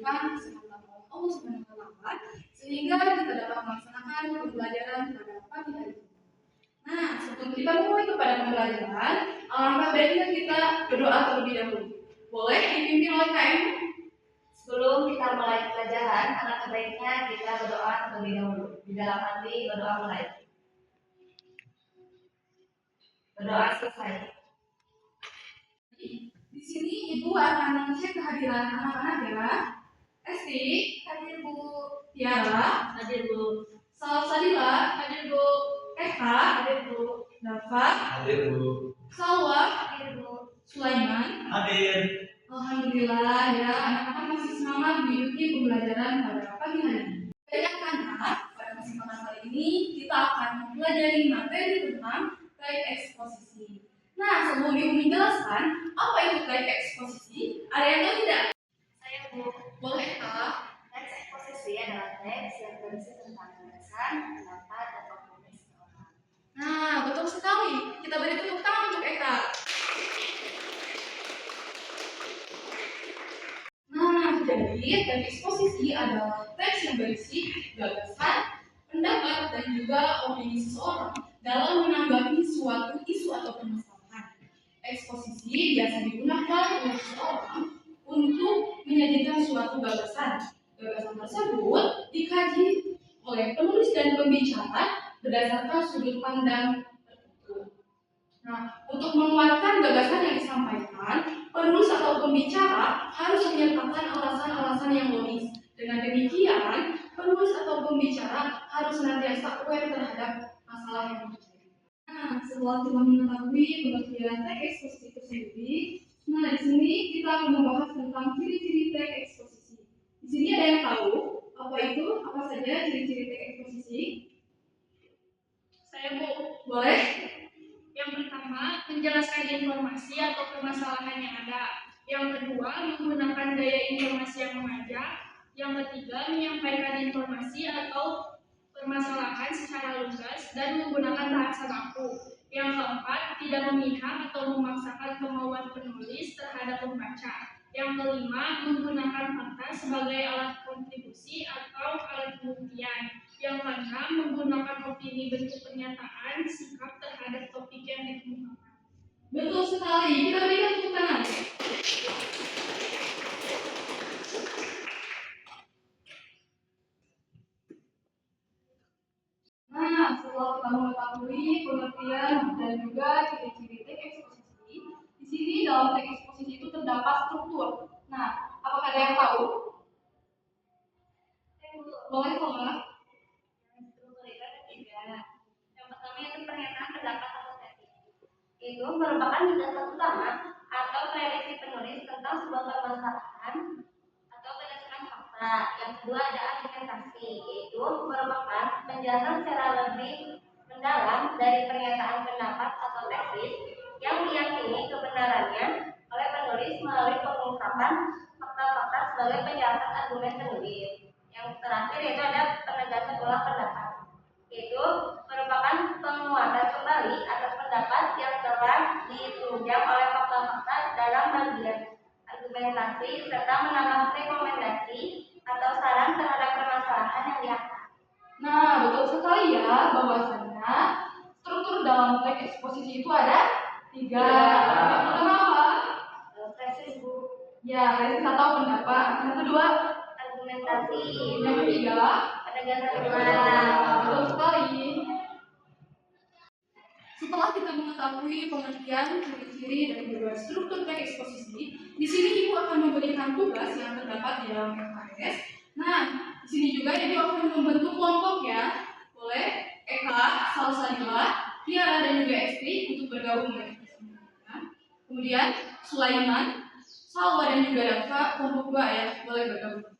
diberikan kesehatan oleh Allah Subhanahu wa Ta'ala sehingga kita dapat melaksanakan pembelajaran pada pagi hari ini. Nah, sebelum kita mulai kepada pembelajaran, alangkah baiknya kita berdoa terlebih dahulu. Boleh dipimpin oleh KM? Sebelum kita mulai pelajaran, alangkah baiknya kita berdoa terlebih dahulu. Di dalam hati berdoa mulai. Berdoa selesai. Di sini Ibu akan mengecek kehadiran anak-anak ya. Esti, hadir Bu. Tiara, Hadir Bu. Salsabila, hadir Bu. Eka, hadir Bu. Dafa, Hadir Bu. Salwa, Hadir Bu. Sulaiman, Hadir. Alhamdulillah ya, anak-anak masih semangat mengikuti pembelajaran pada pagi hari ini. Baik anak, pada kesempatan kali ini kita akan mempelajari materi tentang teks eksposisi. Nah, sebelum Ibu menjelaskan apa itu teks eksposisi, ada yang tahu tidak? Saya Bu. Boleh Kak? Teks eksposisi adalah teks yang berisi tentang gagasan, pendapat, atau opini seseorang. Nah, betul sekali. Kita beri tepuk tangan untuk Eka. Nah, jadi teks eksposisi adalah teks yang berisi gagasan, pendapat, dan juga opini seseorang dalam menanggapi suatu isu atau permasalahan. Eksposisi biasa digunakan oleh seseorang untuk menyajikan suatu gagasan. Gagasan tersebut dikaji oleh penulis dan pembicara berdasarkan sudut pandang tertentu. Nah, untuk menguatkan gagasan yang disampaikan, penulis atau pembicara harus menyertakan alasan-alasan yang logis. Dengan demikian, penulis atau pembicara harus senantiasa aware terhadap masalah yang terjadi. Nah, setelah kita mengetahui pengertian teks eksposisi itu sendiri, nah di sini kita akan membahas tentang ciri-ciri teks eksposisi. Di sini ada yang tahu apa itu? Apa saja ciri-ciri teks eksposisi? Saya Bu. Boleh? Yang pertama, menjelaskan informasi atau permasalahan yang ada. Yang kedua, menggunakan gaya informasi yang mengajak. Yang ketiga, menyampaikan informasi atau permasalahan secara lugas dan menggunakan bahasa baku. Yang keempat, tidak memihak atau memaksakan kemauan penulis terhadap pembaca. Yang kelima, menggunakan fakta sebagai alat kontribusi atau alat pembuktian. Yang keenam, menggunakan opini bentuk pernyataan sikap terhadap topik yang dikemukakan. Betul sekali. Kita berikan tepuk tangan. Nah, setelah kita mengetahui pengertian dan juga ciri-ciri teks eksposisi, di sini dalam teks eksposisi itu terdapat struktur. Nah, apakah ada yang tahu? Boleh Salma? Struktur itu ada tiga. Yang pertama itu pernyataan pendapat atau tesis. Itu merupakan dasar utama atau prediksi penulis tentang sebuah permasalahan atau berdasarkan fakta. Yang kedua ada argumentasi, yaitu merupakan penjelasan secara lebih mendalam dari pernyataan pendapat atau tesis yang diyakini kebenarannya oleh penulis melalui pengungkapan fakta-fakta sebagai penjelasan argumen penulis. Yang terakhir yaitu ada penegasan ulang pendapat, yaitu merupakan penguatan kembali atas pendapat yang telah ditunjang oleh fakta-fakta dalam bagian argumentasi serta menambah rekomendasi atau saran terhadap permasalahan yang diangkat. Nah, betul sekali ya bahwasanya struktur dalam teks eksposisi itu ada tiga. Yang pertama apa? Tesis Bu. Ya, tesis atau pendapat. Yang kedua, Argumentasi. yang ketiga, Penegasan ulang. betul sekali. Setelah kita mengetahui pengertian, ciri-ciri, dan juga struktur teks eksposisi, di sini Ibu akan memberikan tugas yang terdapat di dalam LKS. Nah, di sini juga Ibu akan membentuk kelompok ya. Boleh Eka, Salsabila, Tiara, dan juga Esti untuk bergabung dengan kita. Kemudian Sulaiman, Salwa, dan juga Dafa kelompok 2 ya, boleh bergabung.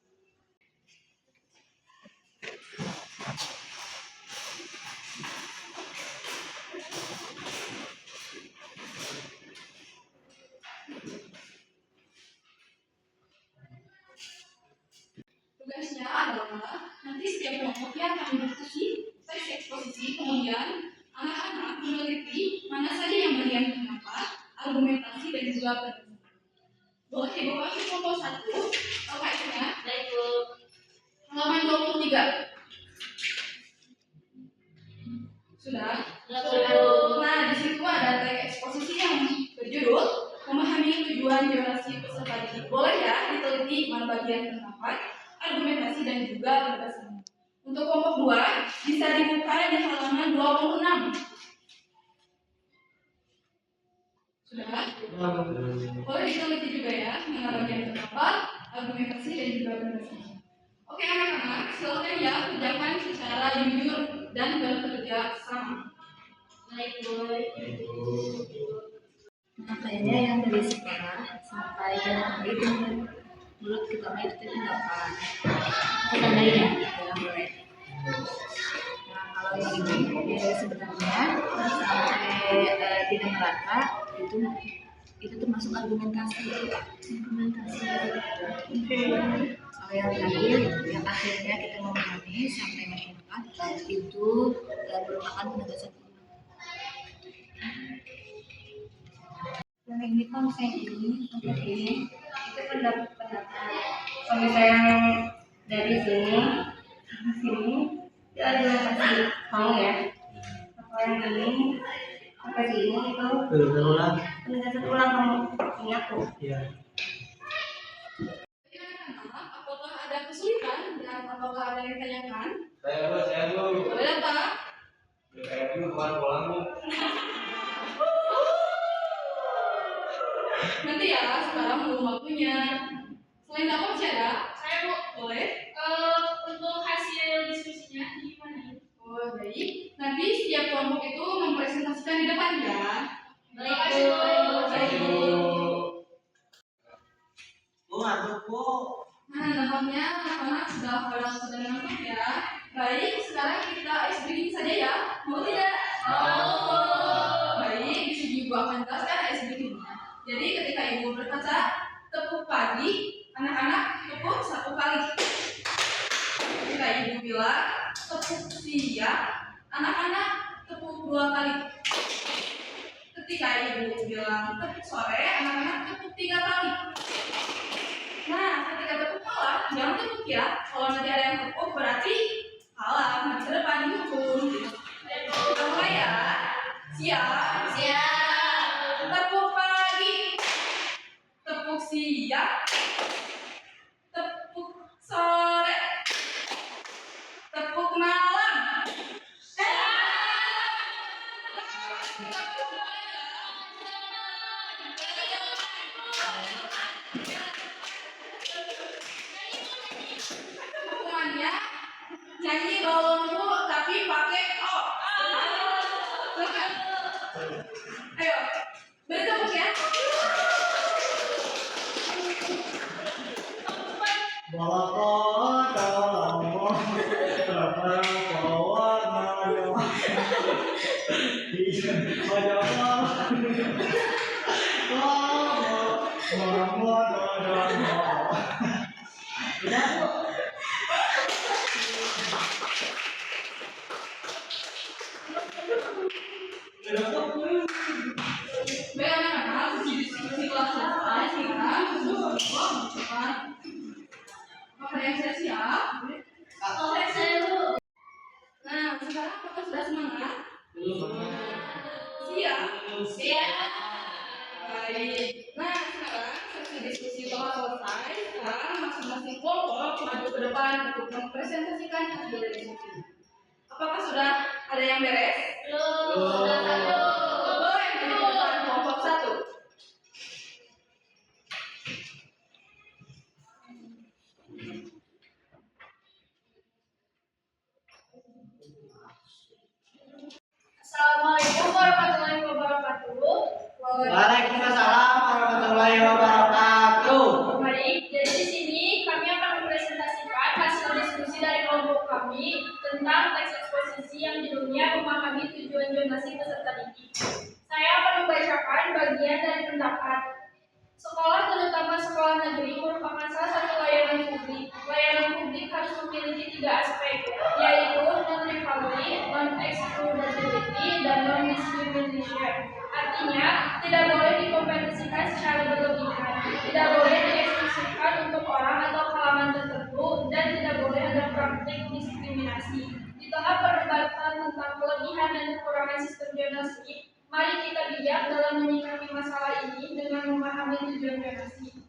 Tugasnya adalah nanti setiap kelompoknya akan berdiskusi teks eksposisi, kemudian anak-anak meneliti mana saja yang bagian pendapat, argumentasi, dan juga penelitian. Boleh Ibu kasih kelompok 1, LKS-nya. 3. Sudah? Nah, di situ ada tag eksposisi yang berjudul memahami tujuan generasi peserta didik. Boleh ya diteliti mana bagian pendapat, argumentasi, dan juga penegasan. Untuk kelompok 2 bisa dibuka di halaman 26. Sudah? Boleh diteliti juga ya mana bagian pendapat, argumentasi, dan juga penegasan. Oke anak-anak, silakan ya kerjakan secara jujur dan bekerja sama. Baik, Bu. Makanya yang dari sekolah sampai dengan itu menurut kita itu pendapat. Kita ya, ya boleh. Nah kalau yang ini sebenarnya sampai tidak merata itu termasuk argumentasi. Kalau yang terakhir, yang akhirnya kita memahami sampai masyarakat itu merupakan penegasan. Yang ini konsen ini itu pendapat. Kalau misalnya dari sini itu argumentasi mau ya. Kalau yang ini sampai sini itu penegasan ulang kamu ini aku. Jadi anak-anak, apakah ada kesulitan dan apakah ada yang ditanyakan? Saya dulu. Boleh Pak? Saya dulu pulang. Nanti ya, sekarang belum waktunya. Selain dapat masih ada? Saya Bu, Boleh? untuk hasil diskusinya gimana? Oh, baik. Nanti setiap kelompok itu mempresentasikan di depan ya. Terima kasih Bu. Nah, nampaknya anak-anak sudah ngantuk ya. Baik, sekarang kita ice breaking saja ya. Mau tidak? Baik, di sini Ibu akan jelaskan ice breakingnya. Jadi ketika Ibu berkata tepuk pagi, anak-anak tepuk 1 kali. Ketika Ibu bilang tepuk siang, anak-anak tepuk 2 kali. Ketika Ibu bilang tepuk sore, anak-anak tepuk 3 kali. Nah, ketika tepuk kalah, jangan tepuk ya. Kalau nanti ada yang tepuk berarti kalah. Nah, ke depan dihukum. Kita mulai ya. Siap. Tepuk pagi. Tepuk siang. Tepuk sore. Tepuk malam. Hukumannya nyanyi balonku tapi pakai o. Ayo, bertepuk ya. Baik anak-anak, diskusi kelas selesai. Sekarang untuk mengucapkan apakah yang saya siap? Nah, sekarang apakah sudah semangat? Siap. Baik. Nah, sekarang sesi diskusi telah selesai. Sekarang masing-masing kelompok maju ke depan untuk mempresentasikan hasil diskusi. Apakah sudah ada yang beres? Boleh maju ke depan kelompok 1. Assalamualaikum warahmatullahi wabarakatuh. Waalaikumsalam warahmatullahi wabarakatuh. Baik, jadi di sini kami akan mempresentasikan hasil diskusi dari kelompok kami tentang teks eksposisi yang judulnya memahami tujuan zonasi peserta didik. Saya akan membacakan bagian dari pendapat. Sekolah, terutama sekolah negeri, merupakan salah satu layanan publik. Layanan publik harus memiliki 3 aspek, yaitu non-rivalry, non-exclusivity, dan non-discrimination. Artinya, tidak boleh dikompetisikan secara berlebihan, tidak boleh dieksklusifkan untuk orang atau kalangan tertentu, dan tidak boleh ada praktik diskriminasi sistem zonasi, mari kita bijak dalam menyikapi masalah ini dengan memahami tujuan zonasi.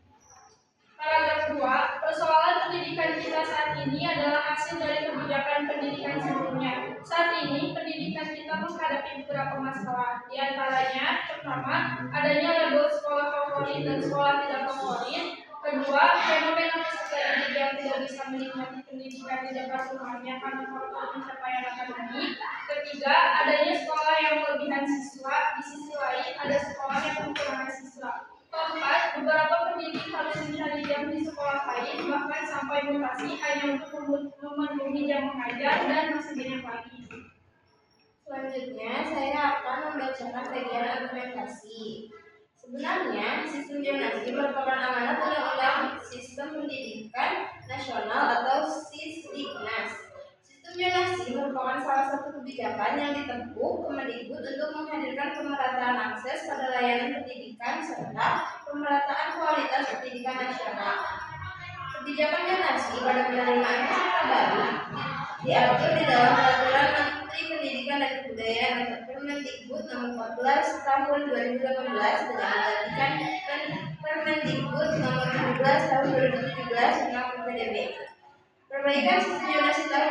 Paragraf 2, persoalan pendidikan kita saat ini adalah hasil dari kebijakan pendidikan sebelumnya. Saat ini, pendidikan kita menghadapi beberapa masalah. Di antaranya, pertama, adanya label sekolah favorit dan sekolah tidak favorit. Kedua, fenomena peserta didik yang tidak bisa menikmati pendidikan di dekat rumahnya karena faktor pencapaian akademik. Ketiga, adanya sekolah yang kelebihan siswa. Di sisi lain, ada sekolah yang kekurangan siswa. Keempat, beberapa pendidik harus mencari jam di sekolah lain, bahkan sampai mutasi hanya untuk memenuhi jam mengajar dan masih banyak lagi. Selanjutnya, saya akan membacakan bagian argumentasi. Sebenarnya, sistem zonasi merupakan amanat Undang-Undang Sistem Pendidikan Nasional atau Sisdiknas. Sistem zonasi merupakan salah satu kebijakan yang ditempuh Kemendikbud untuk menghadirkan pemerataan akses pada layanan pendidikan serta pemerataan kualitas pendidikan nasional. Kebijakan zonasi pada penerimaan peserta baru diatur di dalam Peraturan Menteri Pendidikan dan Kebudayaan atau Permendikbud Nomor 14 Tahun 2018 dengan menggantikan Permendikbud Nomor 17 Tahun 2017 tentang PPDB. Perbaikan sistem zonasi tahun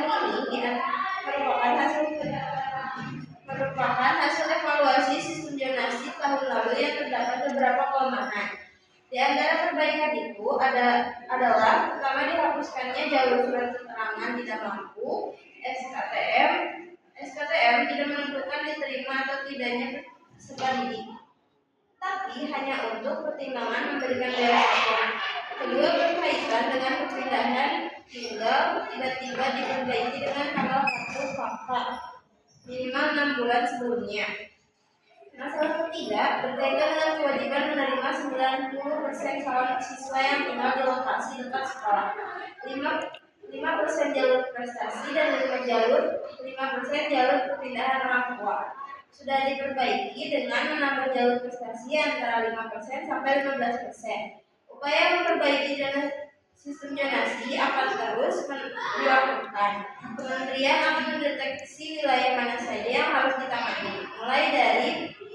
ini merupakan hasil evaluasi sistem zonasi tahun lalu yang terdapat beberapa kelemahan. Di antara perbaikan itu adalah pertama dihapuskannya jalur surat keterangan tidak mampu SKTM tidak menentukan diterima atau tidaknya peserta didik, tapi hanya untuk pertimbangan memberikan beasiswa. Kedua, berkaitan dengan perpindahan tinggal tiba-tiba diperbaiki dengan tanggal kartu fakta minimal 6 bulan sebelumnya. Masalah ketiga berkaitan dengan kewajiban menerima 90% calon siswa yang tinggal di lokasi dekat sekolah, 5% jalur prestasi dan 5% jalur perpindahan orang tua. Sudah diperbaiki dengan menambah jalur prestasi antara 5% sampai 15%. Upaya memperbaiki sistem zonasi akan terus dilakukan. Kementerian akan mendeteksi wilayah mana saja yang harus ditangani, mulai dari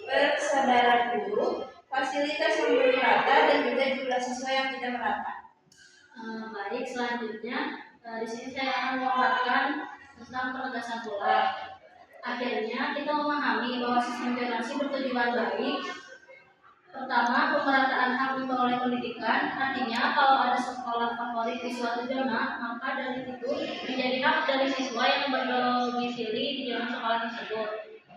persadaran guru, fasilitas yang belum merata, dan juga jumlah siswa yang tidak merata. Baik, selanjutnya di sini saya akan memaparkan tentang penegasan pula. Akhirnya kita memahami bahwa sistem zonasi bertujuan baik. Pertama, pemerataan hak memperoleh pendidikan, artinya kalau ada sekolah favorit di suatu zona, maka dari itu menjadi hak dari siswa yang berdomisili di zona sekolah tersebut.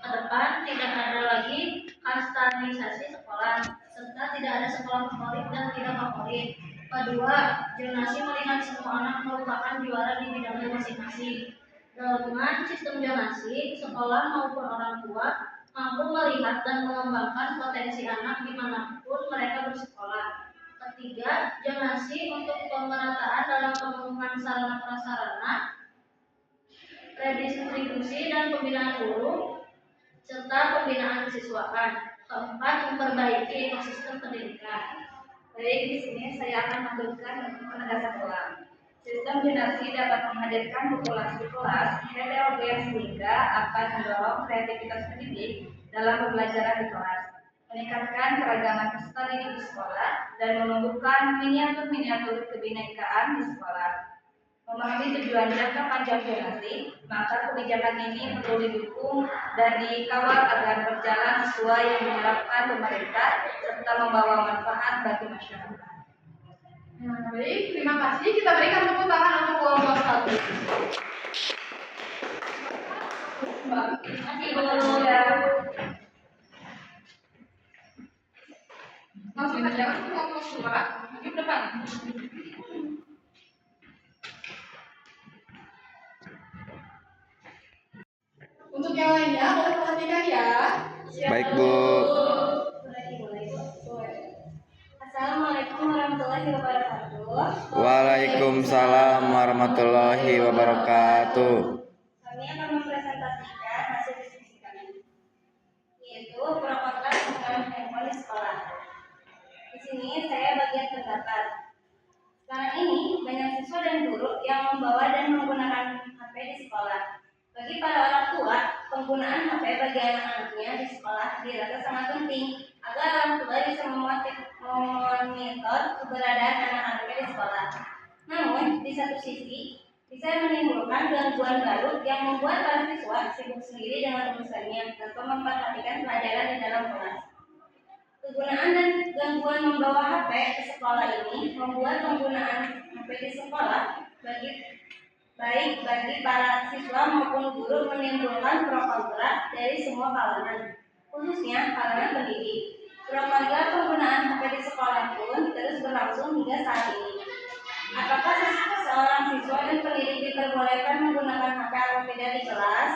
Kedepan tidak ada lagi kastanisasi sekolah, serta tidak ada sekolah favorit dan tidak favorit. Kedua, zonasi melihat semua anak merupakan juara di bidangnya masing-masing. Dengan sistem zonasi, sekolah maupun orang tua mampu melihat dan mengembangkan potensi anak dimanapun mereka bersekolah. Ketiga, zonasi untuk pemerataan dalam pemenuhan sarana prasarana, redistribusi dan pembinaan guru, serta pembinaan kesiswaan. Keempat, memperbaiki ekosistem pendidikan. Baik, di sini saya akan melanjutkan penegasan ulang. Sistem zonasi dapat menghadirkan populasi kelas heterogen sehingga akan mendorong kreativitas pendidik dalam pembelajaran di kelas, meningkatkan keragaman peserta didik di sekolah, dan menumbuhkan miniatur-miniatur kebinekaan di sekolah. Memahami tujuan jangka panjang zonasi, maka kebijakan ini perlu didukung dan dikawal agar berjalan sesuai yang diharapkan pemerintah serta membawa manfaat bagi masyarakat. Baik, terima kasih. Kita berikan tepuk tangan untuk kelompok 1. Langsung saja untuk kelompok 2 di depan. Untuk yang lainnya boleh perhatikan ya. Baik, Bu. Assalamualaikum warahmatullahi wabarakatuh. Waalaikumsalam warahmatullahi wabarakatuh. Kami akan mempresentasikan hasil diskusi kami, yaitu pro kontra penggunaan handphone di sekolah. Di sini saya bagian pendapat. Sekarang ini banyak siswa dan guru yang membawa dan menggunakan HP di sekolah. Bagi para orang tua, penggunaan HP bagi anak-anaknya di sekolah dirasa sangat penting agar orang tua bisa memonitor keberadaan anak-anaknya di sekolah. Namun, di satu sisi, bisa menimbulkan gangguan baru yang membuat para siswa sibuk sendiri dengan urusannya tanpa memperhatikan pelajaran di dalam kelas. Kegunaan dan gangguan membawa HP ke sekolah ini membuat penggunaan HP di sekolah baik bagi para siswa maupun guru menimbulkan pro kontra dari semua kalangan, khususnya kalangan pendidik. Pro kontra penggunaan HP di sekolah pun terus berlangsung hingga saat ini. Apakah seorang siswa dan pendidik diperbolehkan menggunakan HP atau tidak di kelas?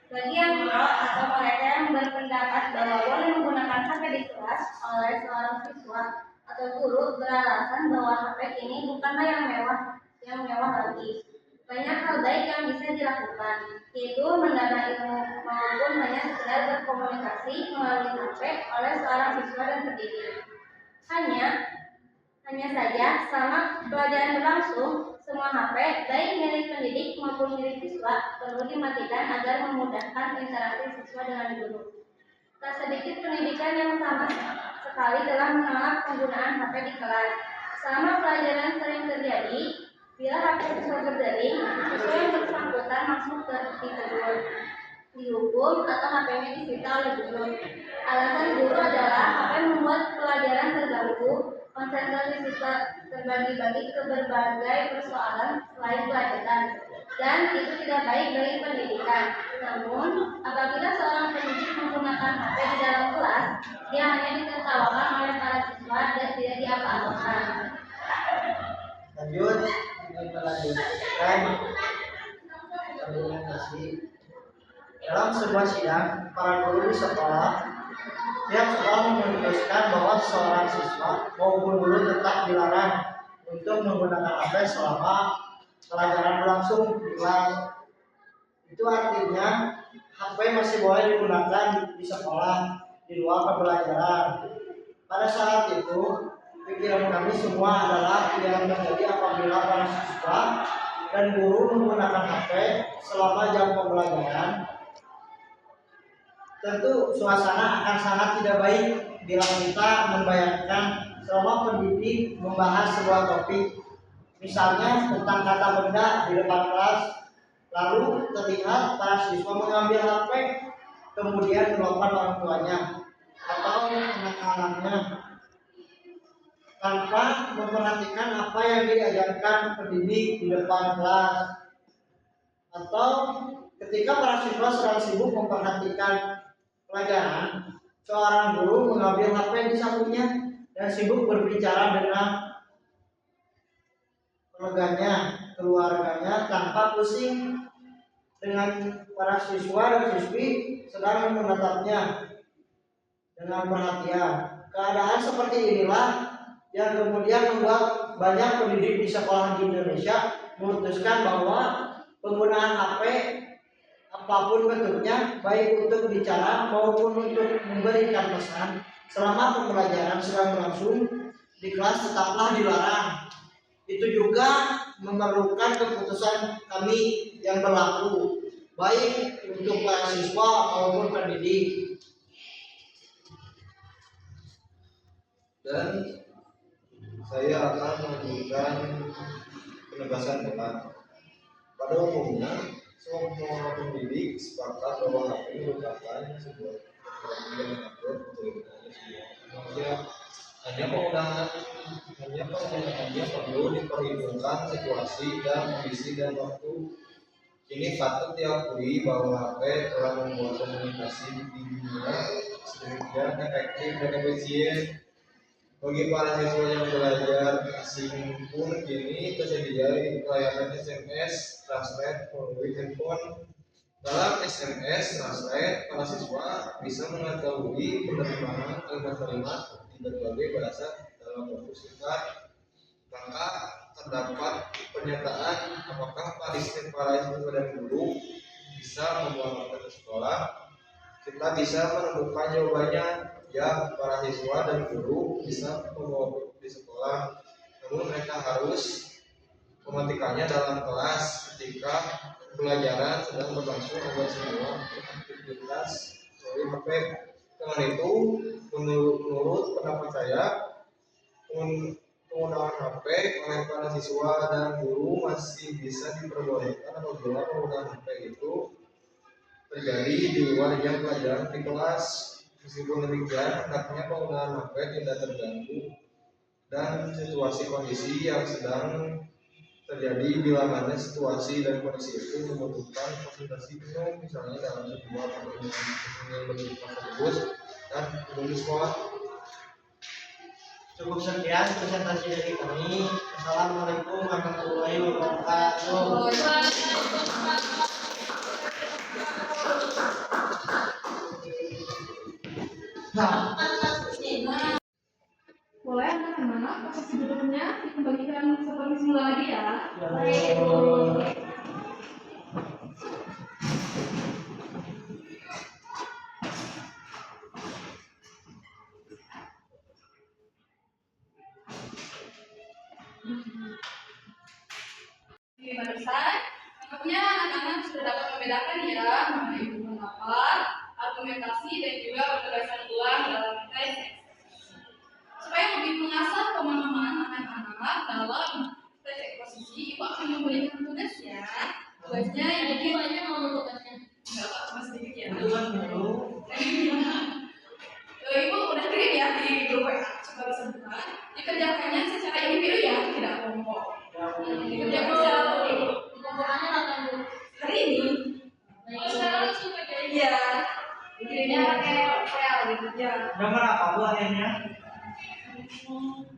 Bagi yang pro atau mereka yang berpendapat bahwa boleh menggunakan HP di kelas oleh seorang siswa atau guru beralasan bahwa HP ini bukanlah yang mewah lagi. Banyak hal baik yang bisa dilakukan, yaitu mendana ilmu maupun hanya sekedar berkomunikasi melalui HP oleh seorang siswa dan pendidik. Hanya saja selama pelajaran berlangsung, semua HP baik milik pendidik maupun milik siswa perlu dimatikan agar memudahkan interaksi siswa dengan guru. Tak sedikit pendidikan yang sama sekali telah menolak penggunaan HP di kelas. Selama pelajaran sering terjadi, bila HP siswa berdering, siswa yang bersangkutan langsung ditegur, dihukum atau HP-nya disita oleh guru. Alasan guru adalah HP membuat pelajaran terganggu, konsentrasi siswa terbagi-bagi ke berbagai persoalan selain pelajaran, dan itu tidak baik bagi pendidikan. Namun, apabila seorang pendidik menggunakan HP di dalam kelas, dia hanya ditertawakan oleh para siswa dan tidak diapa-apakan. Lanjut, kita lanjutkan argumentasi. Dalam sebuah sidang, para guru di sekolah pihak sekolah memutuskan bahwa seorang siswa maupun guru tetap dilarang untuk menggunakan HP selama pelajaran berlangsung di kelas. Itu artinya HP masih boleh digunakan di sekolah di luar pembelajaran. Pada saat itu, pikiran kami semua adalah yang terjadi apabila para siswa dan guru menggunakan HP selama jam pembelajaran. Tentu suasana akan sangat tidak baik bila kita membayangkan selama pendidik membahas sebuah topik, misalnya tentang kata benda di depan kelas, lalu terlihat para siswa mengambil HP kemudian melakukan orang tuanya atau anak-anaknya tanpa memperhatikan apa yang diajarkan pendidik di depan kelas, atau ketika para siswa sedang sibuk memperhatikan pelajaran, seorang guru mengambil HP di sakunya dan sibuk berbicara dengan koleganya, keluarganya tanpa pusing dengan para siswa dan siswi sedang menatapnya dengan perhatian. Keadaan seperti inilah yang kemudian membuat banyak pendidik di sekolah di Indonesia memutuskan bahwa penggunaan HP apapun bentuknya, baik untuk bicara maupun untuk memberikan pesan selama pembelajaran sedang berlangsung di kelas tetaplah dilarang. Itu juga memerlukan keputusan kami yang berlaku baik untuk para siswa maupun pendidik. Dan saya akan menunjukkan penegasan debat. Pada umumnya, semua pendidik sepakat bahwa HP merupakan sebuah teknologi yang mengatur penggunaannya semua manusia. Hanya penggunaannya perlu diperhitungkan situasi dan kondisi dan waktu. Ini patut diakui bahwa HP telah membuat komunikasi di dunia sedemikian efektif dan efisien. Bagi para siswa yang belajar asing pun kini tersedia layanan SMS Translate melalui handphone. Dalam SMS Translate, para siswa bisa mengetahui penerjemahan kalimat-kalimat di berbagai bahasa dalam waktu singkat. Maka terdapat pernyataan apakah para siswa dan guru bisa membawa ke sekolah. Kita bisa menemukan jawabannya. Ya, para siswa dan guru bisa membawa di sekolah, namun mereka harus mematikannya dalam kelas ketika pelajaran sedang berlangsung agar semua aktivitas dari HP. Dengan itu, menurut pendapat saya, penggunaan HP oleh para siswa dan guru masih bisa diperbolehkan apabila penggunaan HP itu terjadi di luar jam pelajaran di kelas. Meskipun demikian, hendaknya penggunaan HP tidak terganggu dan situasi kondisi yang sedang terjadi bila mana situasi dan kondisi itu membutuhkan konsentrasi penuh, misalnya dalam sebuah pertandingan yang bersifat serius dan belum di sekolah. Cukup sekian presentasi dari kami. Assalamualaikum warahmatullahi wabarakatuh. Boleh anak-anak posisi duduknya dikembalikan seperti semula lagi ya. Oke, barusan nampaknya anak-anak sudah dapat membedakan ya mana itu pendapat, argumentasi, dan juga penjelasan ulang dalam teks. Supaya lebih mengasah pemahaman anak-anak dalam teks eksposisi, ibu akan memberikan tugas ya. Tugasnya yang Jadi mungkin banyak mau tugasnya. enggak Pak, cuma sedikit ya. Tugas dulu. Ibu udah kirim ya di grup WA, coba bisa buka. Dikerjakannya secara individu ya, tidak kelompok. Dikerjakan secara kelompok. Pokoknya kapan Bu? Hari ini, Oh, sekarang langsung aja. iya. Dikirimnya pakai file gitu ya. Nomor apa Bu akhirnya? Assalamualaikum.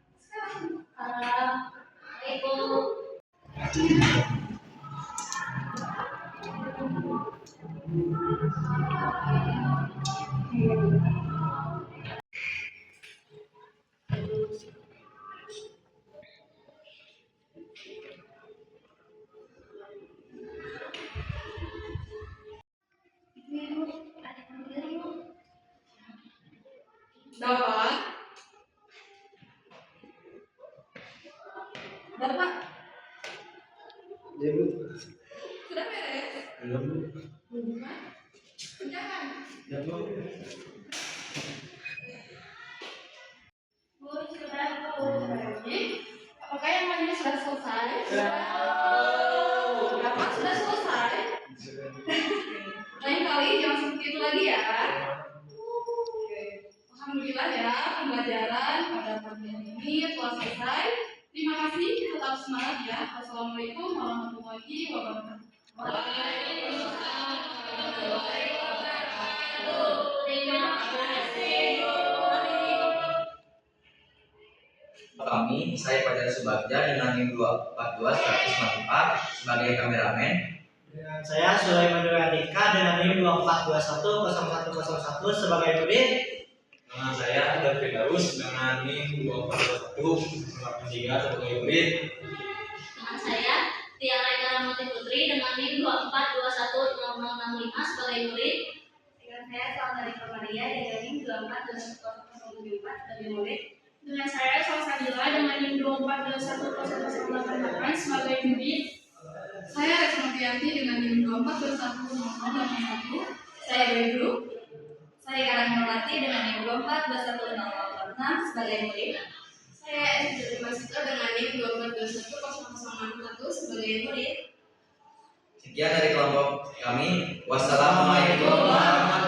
Dapat. Dapat. Ya Bu. Sudah beres? Belum. Belum kan? Kerjakan. Ya Bu. Bu, sudah Bu. Oke. Apakah yang lainnya sudah selesai? Dapat sudah selesai? Lain kali jangan seperti itu lagi ya. Oke. Alhamdulillah ya, pembelajaran pada pagi ini telah selesai. Terima kasih, tetap semangat ya. Wassalamualaikum warahmatullahi wabarakatuh. Waalaikumsalam warahmatullahi wabarakatuh. Terima kasih. Kami, saya Fajar Subagja dengan NIM 242144 sebagai kameramen. Dengan saya Sulaiman Dika dengan NIM 24210101 sebagai murid. Nama saya David Darus dengan NIM 2421 sebagai murid. Dengan saya Tiara Karamati Putri dengan NIM 24210065 sebagai murid. Dengan saya Salma Maria dengan NIM 242104 sebagai murid. Dengan saya Salsabila dengan NIM 24210088 sebagai murid. Saya Resma Fianti dengan NIM 24210081. Saya dari guru. Saya Karang Melati dengan NIM 24210046 sebagai murid. Saya Esti Masito dengan NIM 24210061 sebagai murid. Sekian dari kelompok kami. Wassalamualaikum warahmatullahi wabarakatuh.